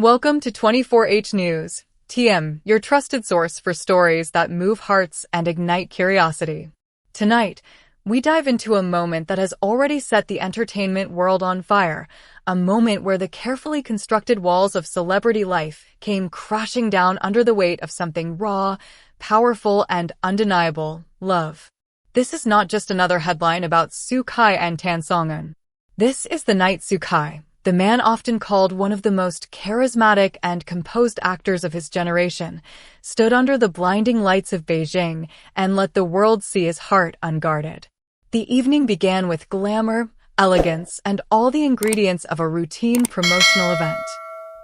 Welcome to 24H News, TM, your trusted source for stories that move hearts and ignite curiosity. Tonight, we dive into a moment that has already set the entertainment world on fire, a moment where the carefully constructed walls of celebrity life came crashing down under the weight of something raw, powerful, and undeniable: love. This is not just another headline about Soo Kai and Tan Songyun. This is the night Soo Kai, the man often called one of the most charismatic and composed actors of his generation, stood under the blinding lights of Beijing and let the world see his heart unguarded. The evening began with glamour, elegance, and all the ingredients of a routine promotional event.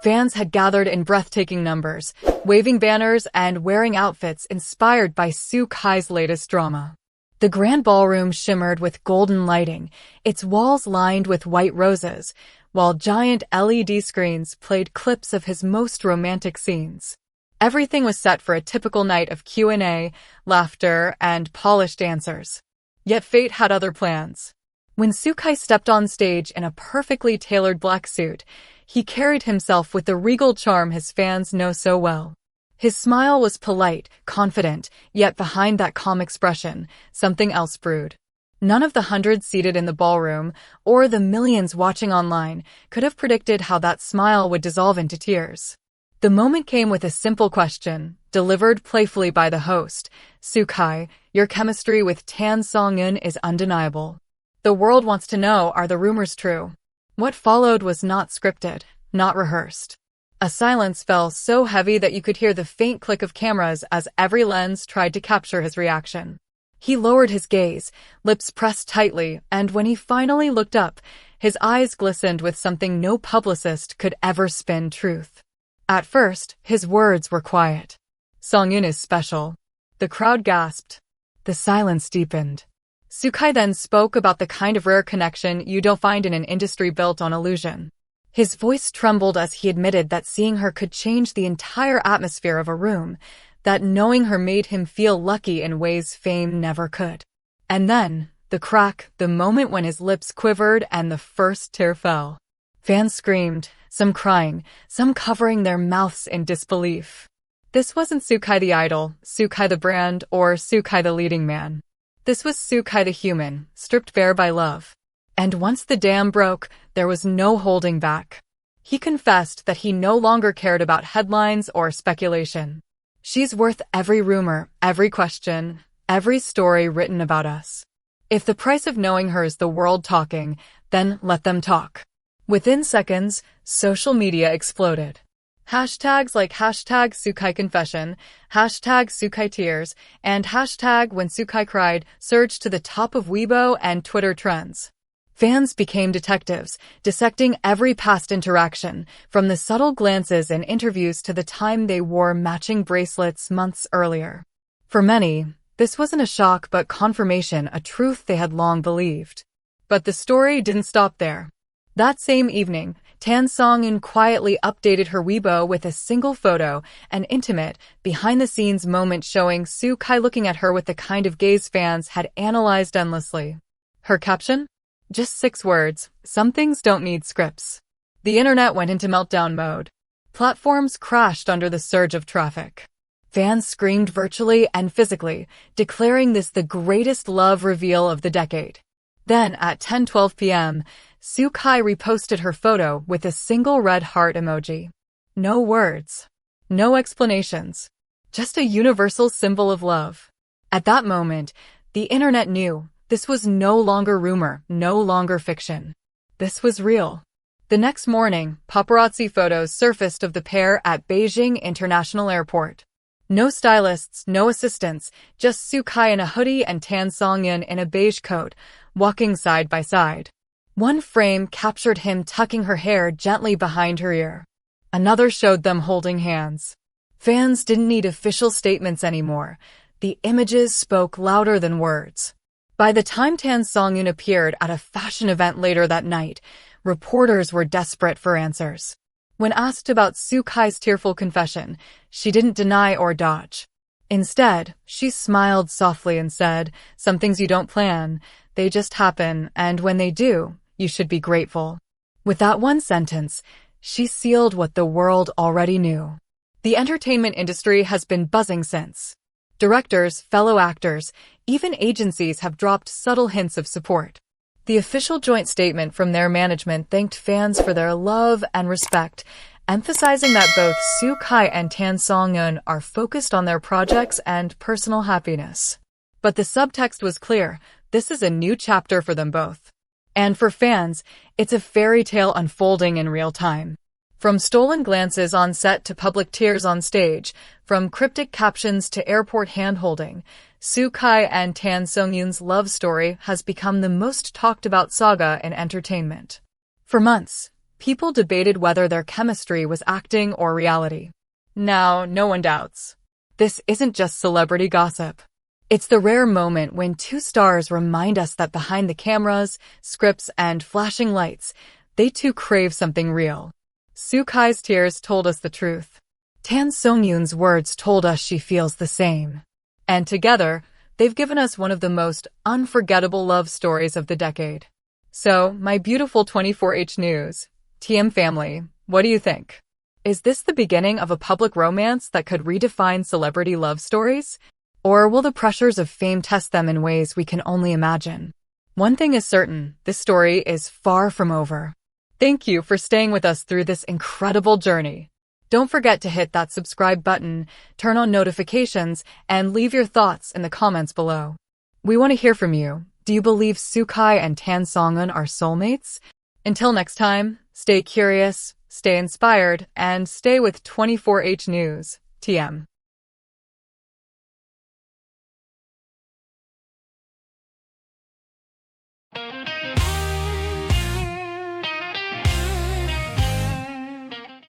Fans had gathered in breathtaking numbers, waving banners and wearing outfits inspired by Soo Kai's latest drama. The grand ballroom shimmered with golden lighting, its walls lined with white roses, while giant LED screens played clips of his most romantic scenes. Everything was set for a typical night of Q&A, laughter, and polished answers. Yet fate had other plans. When Soo Kai stepped on stage in a perfectly tailored black suit, he carried himself with the regal charm his fans know so well. His smile was polite, confident, yet behind that calm expression, something else brewed. None of the hundreds seated in the ballroom, or the millions watching online, could have predicted how that smile would dissolve into tears. The moment came with a simple question, delivered playfully by the host: "Soo Kai, your chemistry with Tan Songyun is undeniable. The world wants to know, are the rumors true?" What followed was not scripted, not rehearsed. A silence fell so heavy that you could hear the faint click of cameras as every lens tried to capture his reaction. He lowered his gaze, lips pressed tightly, and when he finally looked up, his eyes glistened with something no publicist could ever spin truth. At first, his words were quiet. "Songyun is special." The crowd gasped. The silence deepened. Soo Kai then spoke about the kind of rare connection you don't find in an industry built on illusion. His voice trembled as he admitted that seeing her could change the entire atmosphere of a room, that knowing her made him feel lucky in ways fame never could. And then, the crack, the moment when his lips quivered and the first tear fell. Fans screamed, some crying, some covering their mouths in disbelief. This wasn't Soo Kai the idol, Soo Kai the brand, or Soo Kai the leading man. This was Soo Kai the human, stripped bare by love. And once the dam broke, there was no holding back. He confessed that he no longer cared about headlines or speculation. "She's worth every rumor, every question, every story written about us. If the price of knowing her is the world talking, then let them talk." Within seconds, social media exploded. Hashtags like hashtag Soo Kai confession, hashtag Soo Kai tears, and hashtag when Soo Kai cried surged to the top of Weibo and Twitter trends. Fans became detectives, dissecting every past interaction, from the subtle glances in interviews to the time they wore matching bracelets months earlier. For many, this wasn't a shock but confirmation, a truth they had long believed. But the story didn't stop there. That same evening, Tan Songyun quietly updated her Weibo with a single photo, an intimate, behind-the-scenes moment showing Soo Kai looking at her with the kind of gaze fans had analyzed endlessly. Her caption? Just 6 words: "Some things don't need scripts." The internet went into meltdown mode. Platforms crashed under the surge of traffic. Fans screamed virtually and physically, declaring this the greatest love reveal of the decade. Then, at 10:12 p.m., Soo Kai reposted her photo with a single red heart emoji. No words. No explanations. Just a universal symbol of love. At that moment, the internet knew. This was no longer rumor, no longer fiction. This was real. The next morning, paparazzi photos surfaced of the pair at Beijing International Airport. No stylists, no assistants, just Soo Kai in a hoodie and Tan Songyun in a beige coat, walking side by side. One frame captured him tucking her hair gently behind her ear. Another showed them holding hands. Fans didn't need official statements anymore. The images spoke louder than words. By the time Tan Songyun appeared at a fashion event later that night, reporters were desperate for answers. When asked about Soo Kai's tearful confession, she didn't deny or dodge. Instead, she smiled softly and said, "Some things you don't plan, they just happen, and when they do, you should be grateful." With that one sentence, She sealed what the world already knew. The entertainment industry has been buzzing since. Directors, fellow actors, even agencies have dropped subtle hints of support. The official joint statement from their management thanked fans for their love and respect, emphasizing that both Soo Kai and Tan Songyun are focused on their projects and personal happiness. But the subtext was clear: this is a new chapter for them both. And for fans, it's a fairy tale unfolding in real time. From stolen glances on set to public tears on stage, from cryptic captions to airport hand-holding, Soo Kai and Tan Songyun's love story has become the most talked-about saga in entertainment. For months, people debated whether their chemistry was acting or reality. Now, no one doubts. This isn't just celebrity gossip. It's the rare moment when two stars remind us that behind the cameras, scripts, and flashing lights, they too crave something real. Soo Kai's tears told us the truth. Tan Songyun's words told us she feels the same. And together, they've given us one of the most unforgettable love stories of the decade. So, my beautiful 24H News, TM family, what do you think? Is this the beginning of a public romance that could redefine celebrity love stories? Or will the pressures of fame test them in ways we can only imagine? One thing is certain, this story is far from over. Thank you for staying with us through this incredible journey. Don't forget to hit that subscribe button, turn on notifications, and leave your thoughts in the comments below. We want to hear from you. Do you believe Soo Kai and Tan Songyun are soulmates? Until next time, stay curious, stay inspired, and stay with 24H News, TM.